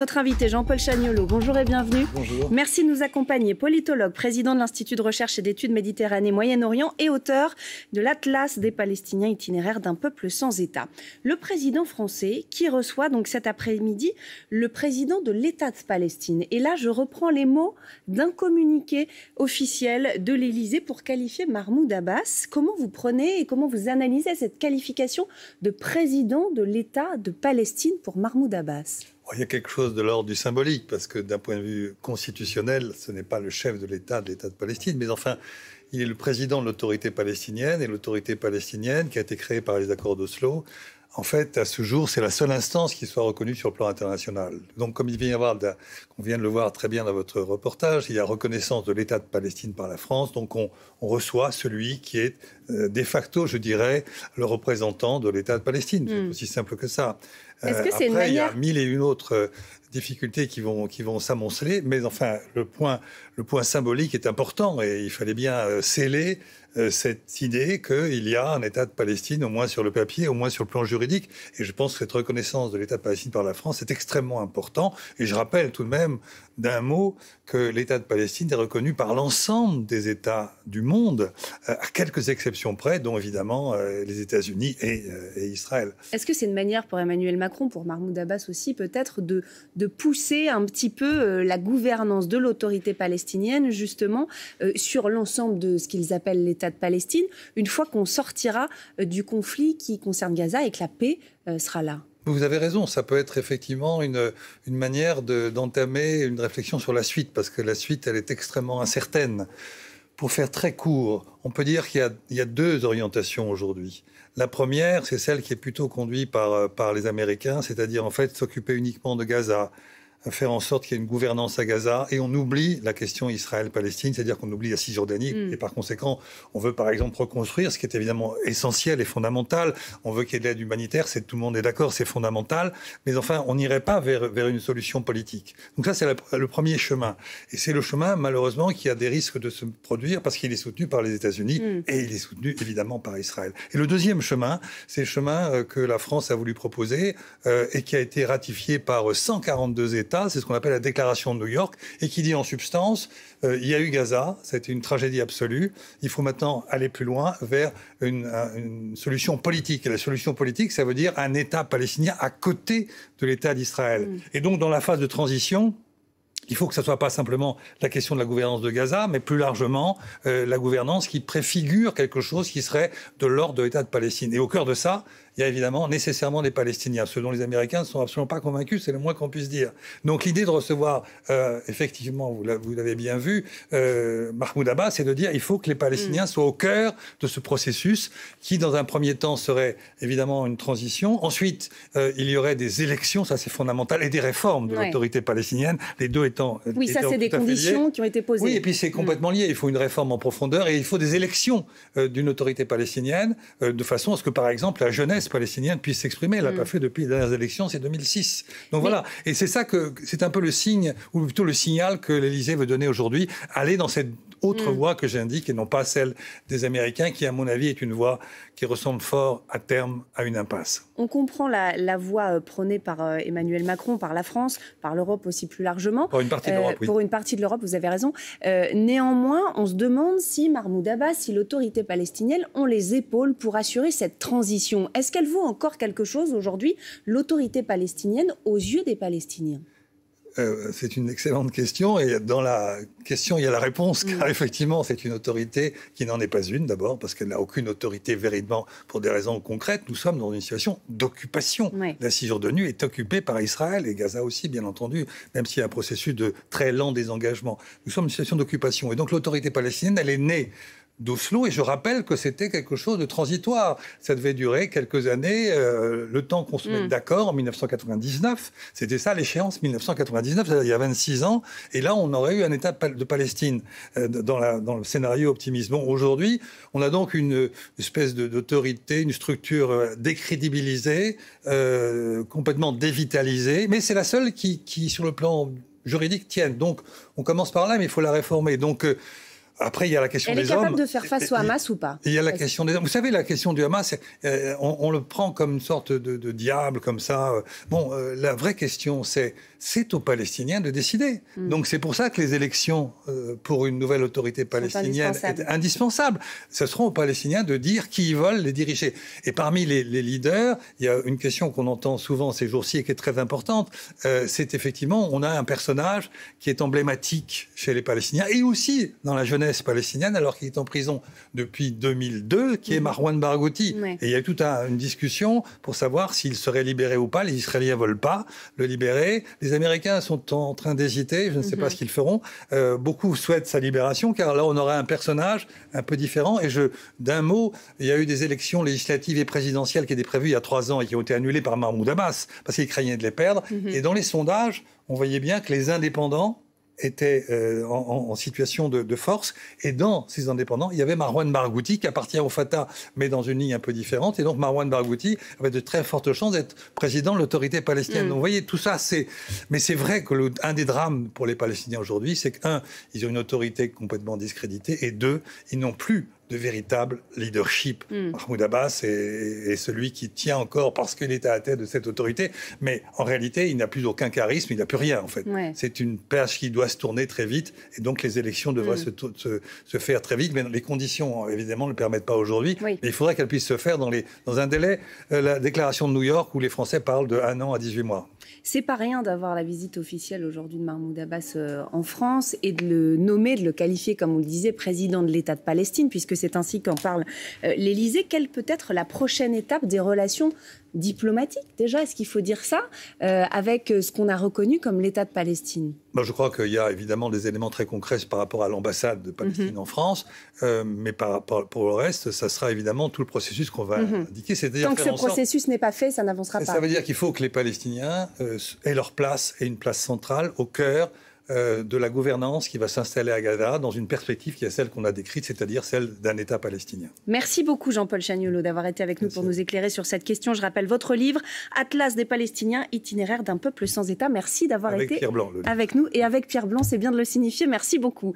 Notre invité Jean-Paul Chagnolot, bonjour et bienvenue. Bonjour. Merci de nous accompagner. Politologue, président de l'Institut de recherche et d'études Méditerranée-Moyen-Orient et auteur de l'Atlas des Palestiniens itinéraires d'un peuple sans État. Le président français qui reçoit donc cet après-midi le président de l'État de Palestine. Et là, je reprends les mots d'un communiqué officiel de l'Élysée pour qualifier Mahmoud Abbas. Comment vous prenez et comment vous analysez cette qualification de président de l'État de Palestine pour Mahmoud Abbas ? Il y a quelque chose de l'ordre du symbolique, parce que d'un point de vue constitutionnel, ce n'est pas le chef de l'État de Palestine, mais enfin, il est le président de l'autorité palestinienne, et l'autorité palestinienne, qui a été créée par les accords d'Oslo, en fait, à ce jour, c'est la seule instance qui soit reconnue sur le plan international. Donc, comme il vient y avoir, on vient de le voir très bien dans votre reportage, il y a reconnaissance de l'État de Palestine par la France, donc on reçoit celui qui est de facto, je dirais, le représentant de l'État de Palestine. C'est aussi simple que ça. Est-ce que c'est une après, il y a manière... mille et une autres difficultés qui vont s'amonceler, mais enfin, le point symbolique est important et il fallait bien sceller cette idée qu'il y a un État de Palestine, au moins sur le papier, au moins sur le plan juridique. Et je pense que cette reconnaissance de l'État de Palestine par la France est extrêmement important. Et je rappelle tout de même d'un mot que l'État de Palestine est reconnu par l'ensemble des États du monde, à quelques exceptions près, dont évidemment les États-Unis et Israël. Est-ce que c'est une manière pour Emmanuel Macron, pour Mahmoud Abbas aussi, peut-être de pousser un petit peu la gouvernance de l'autorité palestinienne, justement, sur l'ensemble de ce qu'ils appellent l'État de Palestine, une fois qu'on sortira du conflit qui concerne Gaza et que la paix sera là? Vous avez raison, ça peut être effectivement une manière d'entamer une réflexion sur la suite, parce que la suite, elle est extrêmement incertaine. Pour faire très court, on peut dire qu'il y a deux orientations aujourd'hui. La première, c'est celle qui est plutôt conduite par les Américains, c'est-à-dire en fait s'occuper uniquement de Gaza, faire en sorte qu'il y ait une gouvernance à Gaza, et on oublie la question Israël-Palestine, c'est-à-dire qu'on oublie la Cisjordanie, et par conséquent, on veut par exemple reconstruire, ce qui est évidemment essentiel et fondamental. On veut qu'il y ait de l'aide humanitaire, tout le monde est d'accord, c'est fondamental, mais enfin, on n'irait pas vers une solution politique. Donc ça, c'est le premier chemin. Et c'est le chemin, malheureusement, qui a des risques de se produire, parce qu'il est soutenu par les États-Unis, et il est soutenu évidemment par Israël. Et le deuxième chemin, c'est le chemin que la France a voulu proposer, et qui a été ratifié par 142 États, c'est ce qu'on appelle la déclaration de New York, et qui dit en substance, il y a eu Gaza, c'était une tragédie absolue, il faut maintenant aller plus loin vers une solution politique. Et la solution politique, ça veut dire un État palestinien à côté de l'État d'Israël. Et donc, dans la phase de transition, il faut que ce ne soit pas simplement la question de la gouvernance de Gaza, mais plus largement la gouvernance qui préfigure quelque chose qui serait de l'ordre de l'État de Palestine. Et au cœur de ça, il y a évidemment nécessairement des Palestiniens. Ce dont les Américains ne sont absolument pas convaincus, c'est le moins qu'on puisse dire. Donc l'idée de recevoir, effectivement, vous l'avez bien vu, Mahmoud Abbas, c'est de dire il faut que les Palestiniens soient au cœur de ce processus qui, dans un premier temps, serait évidemment une transition. Ensuite, il y aurait des élections, ça c'est fondamental, et des réformes de l'autorité palestinienne, les deux étant... Oui, ça c'est des conditions qui ont été posées. Oui, et puis c'est complètement lié. Il faut une réforme en profondeur et il faut des élections d'une autorité palestinienne de façon à ce que, par exemple, la jeunesse palestinienne puisse s'exprimer. Elle n'a pas fait depuis les dernières élections, c'est 2006. Donc voilà. Et c'est ça que c'est un peu le signe, ou plutôt le signal que l'Élysée veut donner aujourd'hui, aller dans cette autre voie que j'indique et non pas celle des Américains qui, à mon avis, est une voie qui ressemble fort à terme à une impasse. On comprend la voie prônée par Emmanuel Macron, par la France, par l'Europe aussi plus largement. Pour une partie de l'Europe, oui. Pour une partie de l'Europe, vous avez raison. Néanmoins, on se demande si Mahmoud Abbas, si l'autorité palestinienne ont les épaules pour assurer cette transition. Est-ce qu'elle vaut encore quelque chose aujourd'hui, l'autorité palestinienne, aux yeux des Palestiniens ? C'est une excellente question et dans la question il y a la réponse car effectivement c'est une autorité qui n'en est pas une d'abord parce qu'elle n'a aucune autorité véritablement pour des raisons concrètes. Nous sommes dans une situation d'occupation. La Cisjordanie est occupée par Israël et Gaza aussi bien entendu, même s'il y a un processus de très lent désengagement. Nous sommes dans une situation d'occupation et donc l'autorité palestinienne elle est née d'Oslo, et je rappelle que c'était quelque chose de transitoire. Ça devait durer quelques années, le temps qu'on se mette d'accord en 1999. C'était ça l'échéance, 1999, c'est-à-dire il y a 26 ans. Et là, on aurait eu un État de Palestine dans le scénario optimiste. Bon, aujourd'hui, on a donc une espèce d'autorité, une structure décrédibilisée, complètement dévitalisée, mais c'est la seule qui, sur le plan juridique, tienne. Donc, on commence par là, mais il faut la réformer. Donc, Après, il y a la question des hommes. Elle est capable de faire face au Hamas ou pas? Il y a la question des hommes. Vous savez, la question du Hamas, on le prend comme une sorte de diable, comme ça. Bon, la vraie question, c'est aux Palestiniens de décider. Donc c'est pour ça que les élections pour une nouvelle autorité palestinienne est indispensable. Ce seront aux Palestiniens de dire qui ils veulent les diriger. Et parmi les leaders, il y a une question qu'on entend souvent ces jours-ci et qui est très importante. C'est effectivement, on a un personnage qui est emblématique chez les Palestiniens et aussi dans la jeunesse palestinienne, alors qu'il est en prison depuis 2002, qui est Marwan Barghouti. Ouais. Et il y a toute une discussion pour savoir s'il serait libéré ou pas. Les Israéliens ne veulent pas le libérer. Les Américains sont en train d'hésiter. Je ne sais pas ce qu'ils feront. Beaucoup souhaitent sa libération, car là, on aurait un personnage un peu différent. Et d'un mot, il y a eu des élections législatives et présidentielles qui étaient prévues il y a 3 ans et qui ont été annulées par Mahmoud Abbas, parce qu'il craignait de les perdre. Et dans les sondages, on voyait bien que les indépendants étaient en situation de force. Et dans ces indépendants, il y avait Marwan Barghouti, qui appartient au Fatah, mais dans une ligne un peu différente. Et donc, Marwan Barghouti avait de très fortes chances d'être président de l'autorité palestinienne. Donc, vous voyez, tout ça, Mais c'est vrai qu'un des drames pour les Palestiniens aujourd'hui, c'est qu'un, ils ont une autorité complètement discréditée, et deux, ils n'ont plus de véritable leadership. Mahmoud Abbas est celui qui tient encore parce qu'il est à la tête de cette autorité, mais en réalité, il n'a plus aucun charisme, il n'a plus rien en fait. Ouais. C'est une perche qui doit se tourner très vite, et donc les élections devraient se faire très vite, mais les conditions évidemment ne le permettent pas aujourd'hui. Oui. Mais il faudrait qu'elles puissent se faire dans un délai, la déclaration de New York où les Français parlent de 1 an à 18 mois. C'est pas rien d'avoir la visite officielle aujourd'hui de Mahmoud Abbas en France et de le nommer, de le qualifier, comme on le disait, président de l'État de Palestine, puisque c'est ainsi qu'en parle l'Élysée. Quelle peut être la prochaine étape des relations diplomatiques, déjà? Est-ce qu'il faut dire ça, avec ce qu'on a reconnu comme l'État de Palestine? Je crois qu'il y a évidemment des éléments très concrets par rapport à l'ambassade de Palestine en France, mais pour le reste, ça sera évidemment tout le processus qu'on va indiquer. Tant que ce processus n'est pas fait, ça n'avancera pas. Ça veut dire qu'il faut que les Palestiniens aient leur place, et une place centrale au cœur de la gouvernance qui va s'installer à Gaza dans une perspective qui est celle qu'on a décrite, c'est-à-dire celle d'un État palestinien. Merci beaucoup Jean-Paul Chagnollaud d'avoir été avec nous pour nous éclairer sur cette question. Je rappelle votre livre « Atlas des Palestiniens, itinéraire d'un peuple sans État ». Merci d'avoir été Pierre Blanc, avec nous et avec Pierre Blanc, c'est bien de le signifier. Merci beaucoup.